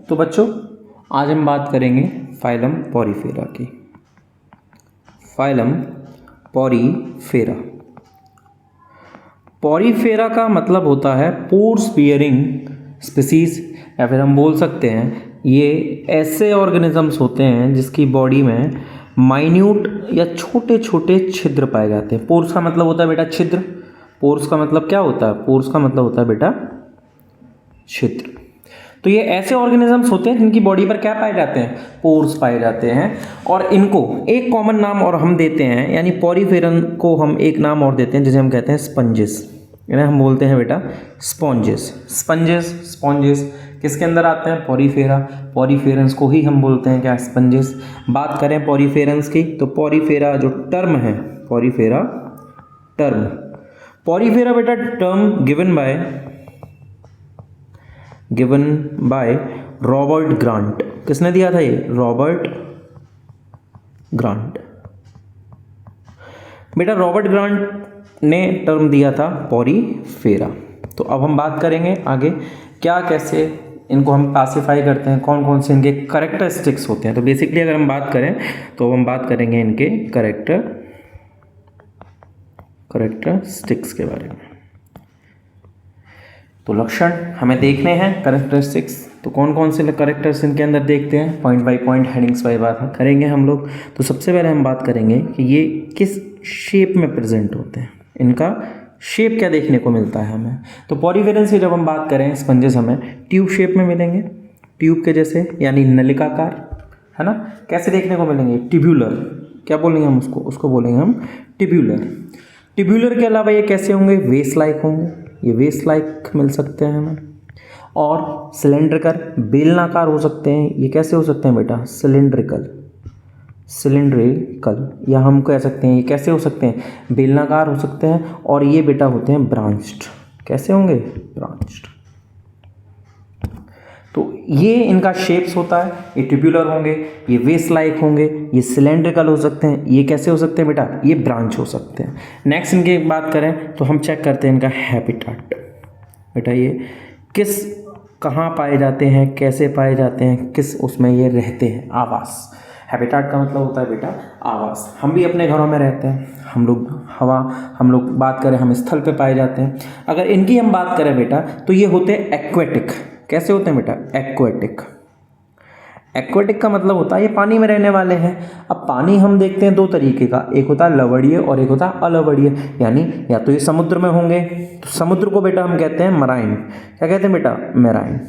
तो बच्चों आज हम बात करेंगे फाइलम पॉरीफेरा की। फाइलम पॉरीफेरा, पॉरीफेरा का मतलब होता है पोर्स बियरिंग स्पीसीज, या फिर हम बोल सकते हैं ये ऐसे ऑर्गेनिजम्स होते हैं जिसकी बॉडी में माइन्यूट या छोटे छोटे छिद्र पाए जाते हैं। पोर्स का मतलब होता है बेटा छिद्र। पोर्स का मतलब क्या होता है? पोर्स का मतलब होता है बेटा छिद्र। तो ये ऐसे ऑर्गेनिजम्स होते हैं जिनकी बॉडी पर क्या पाए जाते हैं? पोर्स पाए जाते हैं। और इनको एक कॉमन नाम और हम देते हैं, यानी पॉरीफेरन को हम एक नाम और देते हैं जिसे हम कहते हैं स्पंजेस, यानी हम बोलते हैं बेटा स्पॉन्जेस। स्पंजेस स्पॉन्जेस किसके अंदर आते हैं? पॉरीफेरा। पॉरीफेरंस को ही हम बोलते हैं क्या? स्पंजेस। बात करें पॉरीफेरंस की तो पॉरीफेरा जो टर्म है, पॉरीफेरा टर्म, पॉरीफेरा बेटा term given by Robert grant. किसने दिया था ये? Robert grant. बेटा रॉबर्ट ग्रांट ने टर्म दिया था पॉरीफेरा। तो अब हम बात करेंगे आगे क्या कैसे इनको हम क्लासिफाई करते हैं, कौन कौन से इनके कैरेक्टरिस्टिक्स होते हैं। तो बेसिकली अगर हम बात करें तो हम बात करेंगे इनके कैरेक्टरिस्टिक्स के बारे में। तो लक्षण हमें देखने हैं, कैरेक्टरिस्टिक्स। तो कौन कौन से कैरेक्टर्स इनके अंदर देखते हैं, point by point headings by बात करेंगे हम लोग। तो सबसे पहले हम बात करेंगे कि ये किस शेप में प्रेजेंट होते हैं, इनका शेप क्या देखने को मिलता है हमें। तो पॉरीफेरंस की जब हम बात करें स्पंजेस हमें ट्यूब शेप में मिलेंगे, ट्यूब के जैसे यानी नलिकाकार, है ना। कैसे देखने को मिलेंगे? ट्यूब्यूलर। क्या बोलेंगे हम उसको बोलेंगे हम ट्यूब्यूलर। ट्यूब्यूलर के अलावा ये कैसे होंगे? वेस लाइक होंगे, ये वेस लाइक मिल सकते हैं हमें। और सिलेंड्रिकल, बेलनाकार हो सकते हैं। ये कैसे हो सकते हैं बेटा? सिलेंड्रिकल, या हम कह सकते हैं ये कैसे हो सकते हैं? बेलनाकार हो सकते हैं। और ये बेटा होते हैं ब्रांच्ड। कैसे होंगे? ब्रांच्ड। तो ये इनका शेप्स होता है, ये ट्यूब्यूलर होंगे, ये वेस लाइक होंगे, ये सिलेंड्रिकल हो सकते हैं, ये कैसे हो सकते हैं बेटा? ये ब्रांच हो सकते हैं। नेक्स्ट इनकी बात करें तो हम चेक करते हैं इनका हैबिटेट। बेटा ये कहाँ पाए जाते हैं, कैसे पाए जाते हैं, किस उसमें ये रहते हैं? आवास। हैबिटेट का मतलब होता है बेटा आवास। हम भी अपने घरों में रहते हैं, हम लोग बात करें हम स्थल पे पाए जाते हैं। अगर इनकी हम बात करें बेटा तो ये होते हैं एक्वेटिक। कैसे होते हैं बेटा? एक्वेटिक। एक्वेटिक का मतलब होता है ये पानी में रहने वाले हैं। अब पानी हम देखते हैं दो तरीके का, एक होता है लवणीय और एक होता है अलवणीय, यानी या तो ये समुद्र में होंगे, तो समुद्र को बेटा हम कहते हैं मराइन। क्या कहते हैं बेटा? मैराइन।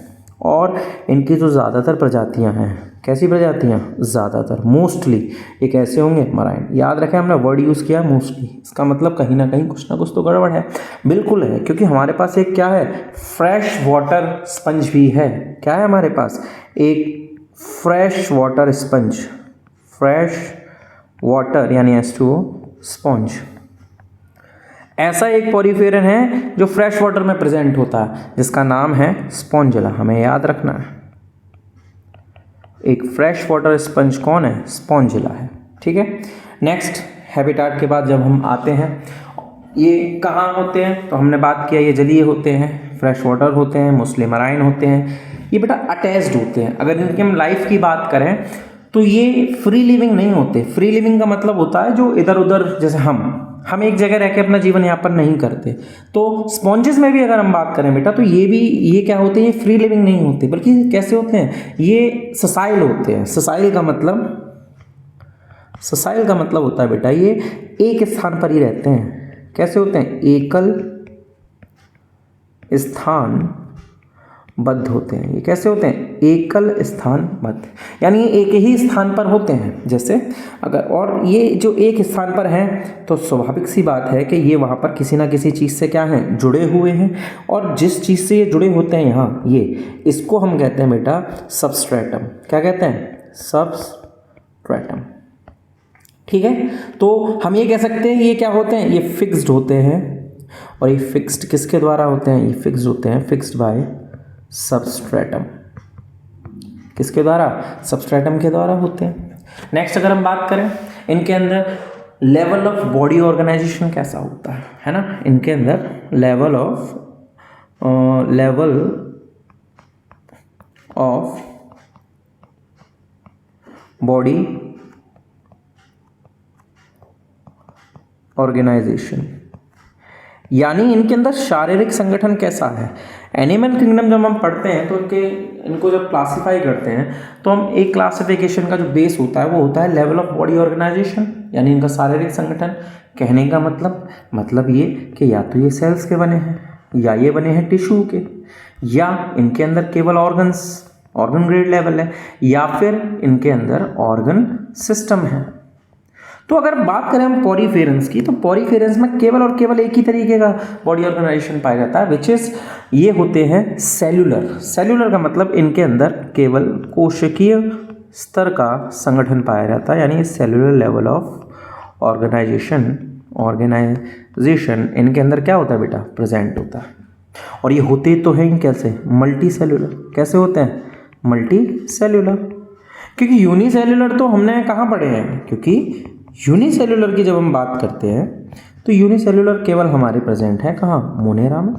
और इनकी जो ज़्यादातर प्रजातियां हैं, कैसी प्रजातियां? ज़्यादातर, मोस्टली ये कैसे होंगे? मराइन। याद रखें हमने वर्ड यूज़ किया मोस्टली, इसका मतलब कहीं ना कुछ तो गड़बड़ है। बिल्कुल है, क्योंकि हमारे पास एक क्या है? फ्रेश वाटर स्पंज भी है। क्या है हमारे पास? एक fresh water sponge, fresh water यानी H2O स्पंज। ऐसा एक पॉरीफेरन है जो फ्रेश वाटर में प्रेजेंट होता है, जिसका नाम है स्पॉन्जिला। हमें याद रखना है, एक फ्रेश वाटर स्पंज कौन है? स्पॉन्जिला है। ठीक है। नेक्स्ट हैबिटेट के बाद जब हम आते हैं, ये कहाँ होते हैं? तो हमने बात किया ये जलीय होते हैं, फ्रेश वाटर होते हैं, मोस्टली मराइन होते हैं। ये बेटा अटैच्ड होते हैं। अगर इनकी हम लाइफ की बात करें तो ये फ्री लिविंग नहीं होते। फ्री लिविंग का मतलब होता है जो इधर उधर, जैसे हम एक जगह रह के अपना जीवन यापन नहीं करते। तो स्पॉन्जेस में भी अगर हम बात करें बेटा तो ये क्या होते हैं? ये फ्री लिविंग नहीं होते, बल्कि कैसे होते हैं? ये ससाइल होते हैं। ससाइल का मतलब होता है बेटा ये एक स्थान पर ही रहते हैं। कैसे होते हैं? एकल स्थानबद्ध होते हैं। ये कैसे होते हैं? एकल स्थानबद्ध, यानी ये एक ही स्थान पर होते हैं। जैसे अगर, और ये जो एक स्थान पर हैं तो स्वाभाविक सी बात है कि ये वहाँ पर किसी ना किसी चीज़ से क्या हैं? जुड़े हुए हैं। और जिस चीज़ से ये जुड़े होते हैं यहाँ, इसको हम कहते हैं बेटा सबस्ट्रेटम। क्या कहते हैं? सबस्ट्रेटम। ठीक है। तो हम ये कह सकते हैं ये क्या होते हैं? ये फिक्स्ड होते हैं। और ये फिक्स्ड किसके द्वारा होते हैं? ये फिक्स्ड होते हैं, फिक्स्ड बाय सबस्ट्रेटम। किसके द्वारा? सबस्ट्रेटम के द्वारा होते हैं। नेक्स्ट अगर हम बात करें इनके अंदर लेवल ऑफ बॉडी ऑर्गेनाइजेशन कैसा होता है ना। इनके अंदर लेवल ऑफ बॉडी ऑर्गेनाइजेशन, यानी इनके अंदर शारीरिक संगठन कैसा है। एनिमल किंगडम जब हम पढ़ते हैं तो इनको जब क्लासिफाई करते हैं तो हम एक क्लासिफिकेशन का जो बेस होता है वो होता है लेवल ऑफ बॉडी ऑर्गेनाइजेशन, यानी इनका शारीरिक संगठन। कहने का मतलब ये कि या तो ये सेल्स के बने हैं, या ये बने हैं टिश्यू के, या इनके अंदर केवल ऑर्गन ग्रेड लेवल है, या फिर इनके अंदर ऑर्गन सिस्टम है। तो अगर बात करें हम पॉरीफेरेंस की, तो पॉरीफेरेंस में केवल और केवल एक ही तरीके का बॉडी ऑर्गेनाइजेशन पाया जाता है, विच इज ये होते हैं सेल्यूलर। सेल्यूलर का मतलब इनके अंदर केवल कोशिकीय स्तर का संगठन पाया जाता है, यानी सेल्यूलर लेवल ऑफ ऑर्गेनाइजेशन इनके अंदर क्या होता है बेटा, प्रेजेंट होता है। और ये होते तो हैं कैसे, मल्टी सेल्यूलर। कैसे होते हैं, मल्टी सेल्यूलर। क्योंकि यूनिसेल्यूलर तो हमने कहाँ पढ़े हैं, क्योंकि यूनिसेल्यूलर की जब हम बात करते हैं तो यूनिसेल्यूलर केवल हमारे प्रेजेंट है कहाँ, मोनेरा में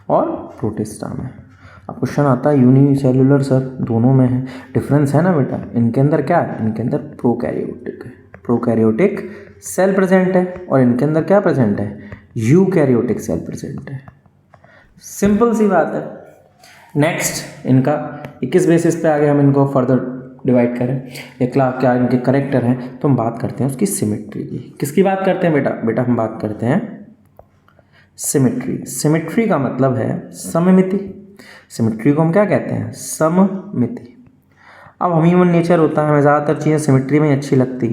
और प्रोटिस्टा में। अब क्वेश्चन आता है यूनिसेल्यूलर सर दोनों में है, डिफरेंस है ना बेटा। इनके अंदर क्या है, इनके अंदर प्रोकैरियोटिक सेल प्रेजेंट है, और इनके अंदर क्या प्रेजेंट है, यूकैरियोटिक सेल प्रेजेंट है। सिंपल सी बात है। नेक्स्ट इनका 21 बेसिस पे आगे हम इनको फर्दर डिवाइड करें, ये क्या इनके करेक्टर हैं, तो हम बात करते हैं उसकी सिमेट्री की। किसकी बात करते हैं बेटा हम बात करते हैं सिमेट्री। सिमेट्री का मतलब है सममिति। सिमेट्री को हम क्या कहते हैं, सममिति। अब हम ह्यूमन नेचर होता है, हमें ज़्यादातर चीज़ें सिमेट्री में ही अच्छी लगती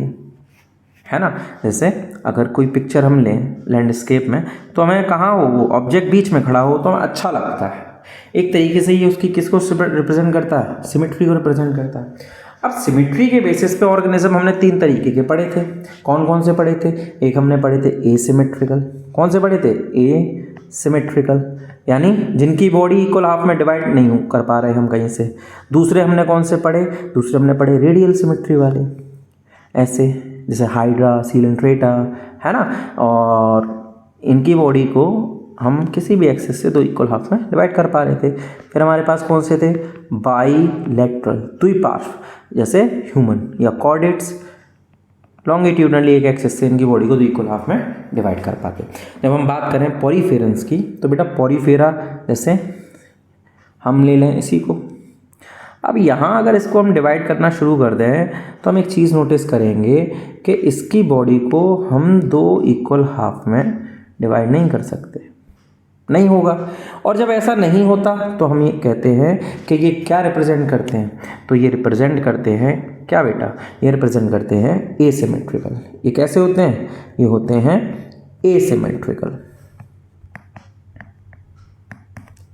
है ना। जैसे अगर कोई पिक्चर हम लें लैंडस्केप में, तो हमें कहाँ हो, वो ऑब्जेक्ट बीच में खड़ा हो तो हमें अच्छा लगता है। एक तरीके से ये उसकी किसको रिप्रेजेंट करता है, सिमेट्री को रिप्रेजेंट करता है। अब सिमेट्री के बेसिस पे ऑर्गेनिज्म हमने 3 तरीके के पढ़े थे। कौन कौन से पढ़े थे, एक हमने पढ़े थे एसिमेट्रिकल। कौन से पढ़े थे, एसिमेट्रिकल, यानी जिनकी बॉडी इक्वल हाफ में डिवाइड नहीं कर पा रहे हम कहीं से। दूसरे हमने कौन से पढ़े, दूसरे हमने पढ़े रेडियल सिमेट्री वाले, ऐसे जैसे हाइड्रा, सीलेंट्रेटा, है ना। और इनकी बॉडी को हम किसी भी एक्सेस से 2 इक्वल हाफ में डिवाइड कर पा रहे थे। फिर हमारे पास कौन से थे, बाईलैटरल, द्विपार्श्व, जैसे ह्यूमन या कॉर्डेट्स लॉन्गिट्यूडनली एक एक्सेस से इनकी बॉडी को 2 इक्वल हाफ में डिवाइड कर पाते। जब हम बात करें पॉरीफेरेंस की, तो बेटा पॉरीफेरा जैसे हम ले लें इसी को। अब यहाँ अगर इसको हम डिवाइड करना शुरू कर दें तो हम एक चीज़ नोटिस करेंगे कि इसकी बॉडी को हम 2 इक्वल हाफ में डिवाइड नहीं कर सकते, नहीं होगा। और जब ऐसा नहीं होता तो हम ये कहते हैं कि ये क्या रिप्रेजेंट करते हैं, तो ये रिप्रेजेंट करते हैं क्या बेटा, ये रिप्रेजेंट करते हैं एसिमेट्रिकल। ये कैसे होते हैं, ये होते हैं एसिमेट्रिकल।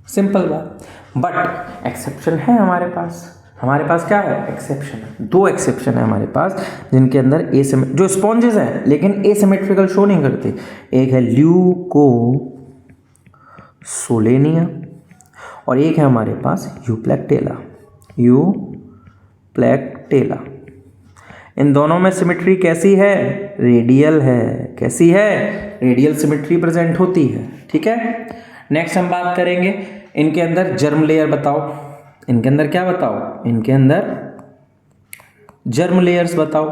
सिंपल बात। बट एक्सेप्शन है हमारे पास क्या है, एक्सेप्शन। 2 एक्सेप्शन है हमारे पास जिनके अंदर जो स्पॉन्जेस हैं लेकिन एसिमेट्रिकल शो नहीं करते। एक है ल्यूकोसोलेनिया और एक है हमारे पास यूप्लेक्टेला। इन दोनों में सिमेट्री कैसी है, रेडियल है। कैसी है, रेडियल सिमेट्री प्रेजेंट होती है। ठीक है। नेक्स्ट हम बात करेंगे इनके अंदर जर्म लेयर। बताओ इनके अंदर क्या, बताओ इनके अंदर जर्म लेयर्स बताओ।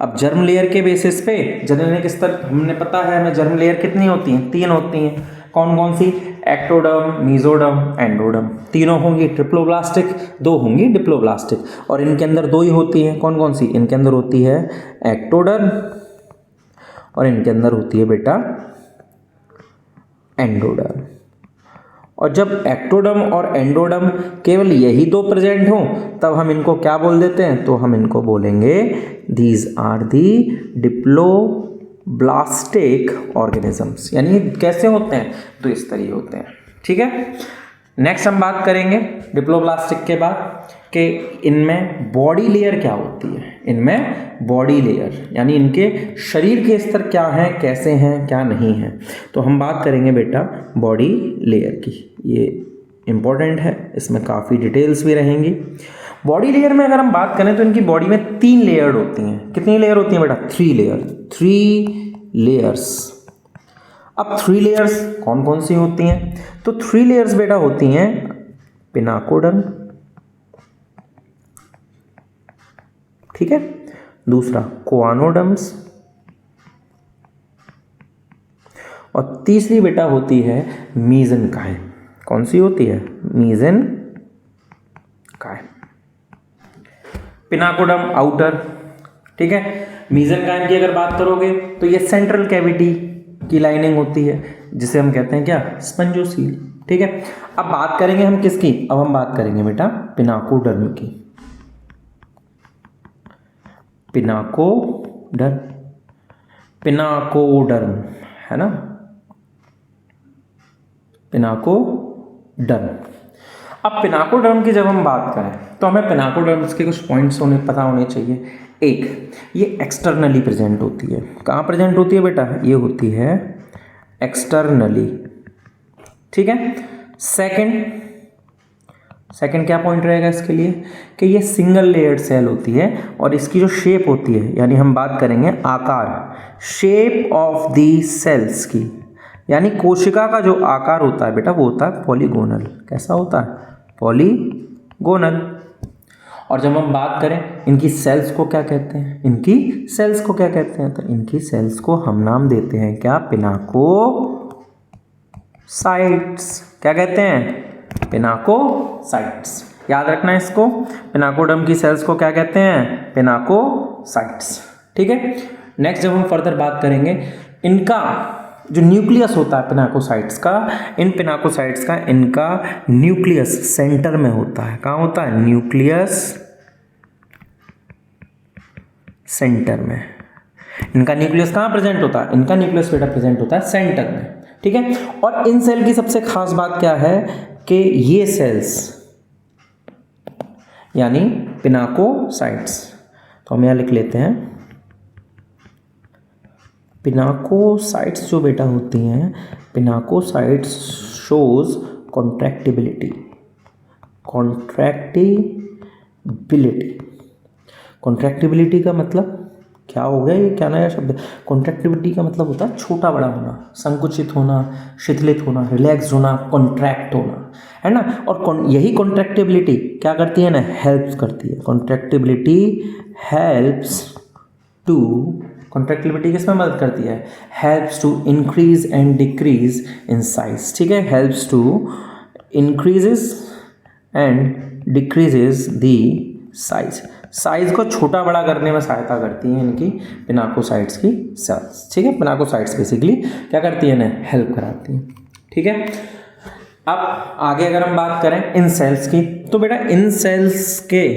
अब जर्म लेयर के बेसिस पे जेनेटिक स्तर हमने पता है हमें जर्म लेयर कितनी होती हैं, 3 होती हैं। कौन कौन सी, एक्टोडर्म, मेसोडर्म, एंडोडर्म। तीनों होंगी ट्रिप्लोब्लास्टिक, 2 होंगी डिप्लोब्लास्टिक। और इनके अंदर 2 ही होती हैं। कौन कौन सी, इनके अंदर होती है एक्टोडर्म और इनके अंदर होती है बेटा एंडोडर्म। और जब एक्टोडर्म और एंडोडर्म केवल यही 2 प्रेजेंट हों तब हम इनको क्या बोल देते हैं, तो हम इनको बोलेंगे these are the diploblastic organisms. यानी कैसे होते हैं, तो इस तरीके होते हैं। ठीक है। नेक्स्ट हम बात करेंगे डिप्लोब्लास्टिक के बाद कि इनमें बॉडी लेयर क्या होती है। इनमें बॉडी लेयर यानी इनके शरीर के स्तर क्या हैं, कैसे हैं, क्या नहीं है। तो हम बात करेंगे बेटा बॉडी लेयर की। ये इम्पोर्टेंट है, इसमें काफ़ी डिटेल्स भी रहेंगी। बॉडी लेयर में अगर हम बात करें तो इनकी बॉडी में 3 लेयर होती हैं। कितनी लेयर होती हैं बेटा, 3 लेयर्स। अब 3 लेयर्स कौन कौन सी होती हैं, तो 3 लेयर्स बेटा होती हैं पिनाकोडर्म, ठीक है। दूसरा कोआनोडर्म्स, और तीसरी बेटा होती है मीसेनकाइम। कौन सी होती है? मीसेनकाइम। पिनाकोडर्म आउटर, ठीक है। मीसेनकाइम की अगर बात करोगे तो ये सेंट्रल कैविटी की लाइनिंग होती है, जिसे हम कहते हैं क्या? स्पंजोसील, ठीक है। अब बात करेंगे हम किसकी? अब हम बात करेंगे बेटा पिनाकोडर्म की। पिनाकोडर्म है ना, पिनाकोडर्म। अब पिनाकोडर्म की जब हम बात करें तो हमें पिनाकोडर्म्स के कुछ पॉइंट्स पता होने चाहिए। एक, ये एक्सटर्नली प्रेजेंट होती है। कहाँ प्रेजेंट होती है बेटा? ये होती है एक्सटर्नली, ठीक है। सेकंड क्या पॉइंट रहेगा इसके लिए? कि ये सिंगल लेयर्ड सेल होती है और इसकी जो शेप होती है, यानी हम बात करेंगे आकार, शेप ऑफ दी सेल्स की, यानी कोशिका का जो आकार होता है बेटा वो होता है पॉलीगोनल। कैसा होता है? पॉलीगोनल। और जब हम बात करें इनकी सेल्स को क्या कहते हैं? इनकी सेल्स को क्या कहते हैं? तो इनकी सेल्स को हम नाम देते हैं क्या? पिनाकोसाइट्स। क्या कहते हैं? पिनाकोसाइट्स। याद रखना है इसको, पिनाकोडर्म की सेल्स को क्या कहते हैं? पिनाकोसाइट्स, ठीक है। नेक्स्ट जब हम फर्दर बात करेंगे, इनका जो न्यूक्लियस होता है पिनाकोसाइट्स का, इन पिनाकोसाइट्स का इनका न्यूक्लियस सेंटर में होता है। कहाँ होता है? न्यूक्लियस सेंटर में। इनका न्यूक्लियस कहाँ प्रेजेंट होता है? इनका न्यूक्लियस बेटा प्रेजेंट होता है सेंटर में, ठीक है। और इन सेल की सबसे खास बात क्या है? कि ये सेल्स यानी पिनाकोसाइट्स, तो हम यहां लिख लेते हैं पिनाकोसाइट्स जो बेटा होती हैं, पिनाकोसाइट्स शोज कॉन्ट्रैक्टिबिलिटी। कॉन्ट्रैक्टिबिलिटी का मतलब क्या हो गया? ये क्या नया शब्द? कॉन्ट्रैक्टिबिलिटी का मतलब होता है छोटा बड़ा होना, संकुचित होना, शिथिलित होना, रिलैक्स होना, कॉन्ट्रैक्ट होना, है ना। और यही कॉन्ट्रैक्टिबिलिटी क्या करती है ना? हेल्प्स करती है। कॉन्ट्रैक्टिबिलिटी किसमें मदद करती है? Helps to increase and decrease in size, ठीक है। Helps to increases and decreases the size को छोटा बड़ा करने में सहायता करती हैं इनकी पिनाकोसाइट्स की सेल्स, ठीक है। पिनाकोसाइट्स बेसिकली क्या करती है ना? हेल्प कराती हैं, ठीक है। अब आगे अगर हम बात करें इन सेल्स की, तो बेटा इन सेल्स के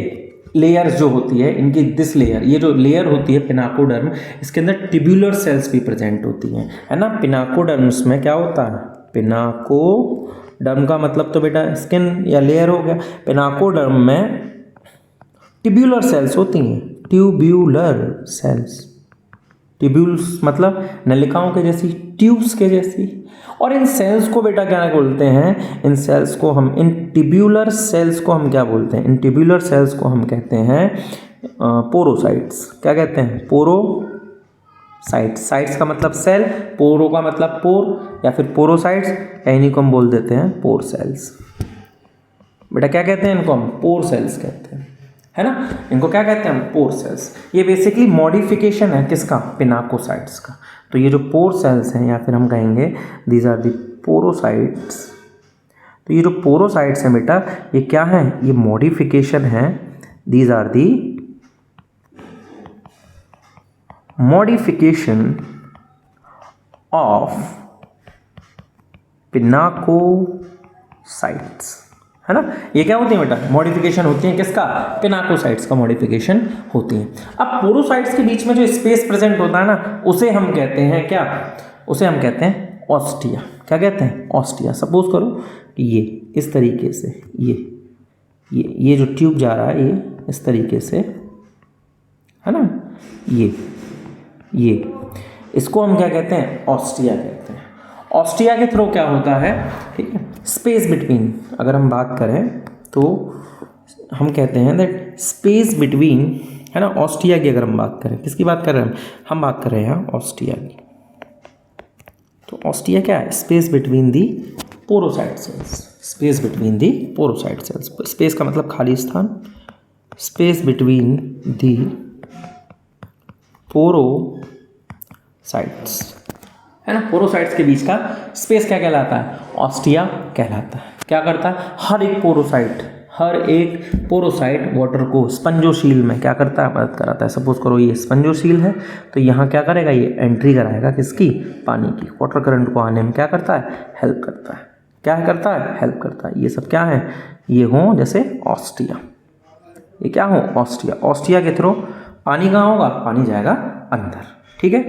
लेयर्स जो होती है इनकी, दिस लेयर, ये जो लेयर होती है पिनाकोडर्म, इसके अंदर ट्यूब्यूलर सेल्स भी प्रेजेंट होती हैं, है ना। पिनाकोडर्म्स में क्या होता है? पिनाकोडर्म का मतलब तो बेटा स्किन या लेयर हो गया। पिनाकोडर्म में ट्यूब्यूलर सेल्स होती हैं, ट्यूब्यूलर सेल्स। ट्यूब्यूल्स मतलब नलिकाओं के जैसी, ट्यूब्स के जैसी। और इन सेल्स को बेटा क्या बोलते हैं? इन सेल्स को हम, इन ट्यूब्यूलर सेल्स को हम क्या बोलते हैं? इन ट्यूब्यूलर सेल्स को हम कहते हैं पोरोसाइट्स। क्या कहते हैं? पोरोसाइट्स। साइट्स का मतलब सेल, पोरो का मतलब पोर या फिर पोरोसाइट्स, या इन्हीं को हम बोल देते हैं पोर सेल्स। बेटा क्या कहते हैं इनको? हम पोर सेल्स कहते हैं, है ना। इनको क्या कहते हैं हम? पोर सेल्स। ये बेसिकली मॉडिफिकेशन है किसका? पिनाकोसाइट्स का। तो ये जो पोर सेल्स हैं, या फिर हम कहेंगे दीज आर दी पोरोसाइट्स। तो ये जो पोरोसाइट्स हैं बेटा, ये क्या है? ये मॉडिफिकेशन है। These are the modification of pinacocytes, है ना। ये क्या होती है बेटा? मॉडिफिकेशन होती है किसका? पिनाकोसाइट्स का मॉडिफिकेशन होती है। अब पोरोसाइट्स के बीच में जो स्पेस प्रेजेंट होता है ना, उसे हम कहते हैं क्या? उसे हम कहते हैं ऑस्टिया। क्या कहते हैं? ऑस्टिया। सपोज करो कि ये इस तरीके से, ये जो ट्यूब जा रहा है ये इस तरीके से, है ना, ये इसको हम क्या कहते हैं? ऑस्टिया कहते हैं। ऑस्टिया के थ्रू क्या होता है? ठीक है, स्पेस बिटवीन, अगर हम बात करें तो हम कहते हैं दैट स्पेस बिटवीन, है ना। ऑस्टिया की अगर हम बात करें, किसकी बात कर रहे हैं हम बात कर रहे हैं यहाँ ऑस्टिया की। तो ऑस्टिया क्या है? Space between the porocyte cells. Space between the porocyte cells. Space का मतलब खाली स्थान। स्पेस बिटवीन दी पोरोसाइट्स, है ना। पोरोसाइट्स के बीच का स्पेस क्या कहलाता है? ऑस्टिया कहलाता है। क्या करता है? हर एक पोरोसाइट वाटर को स्पंजोशील में क्या करता है? मदद कराता है। सपोज करो ये स्पंजोशील है, तो यहाँ क्या करेगा? ये एंट्री कराएगा किसकी? पानी की। वाटर करंट को आने में क्या करता है? हेल्प करता है। क्या करता है? हेल्प करता है। ये सब क्या है? ये हो जैसे ऑस्टिया, ये क्या हो? ऑस्टिया। ऑस्टिया के थ्रू पानी कहाँ होगा? पानी जाएगा अंदर, ठीक है।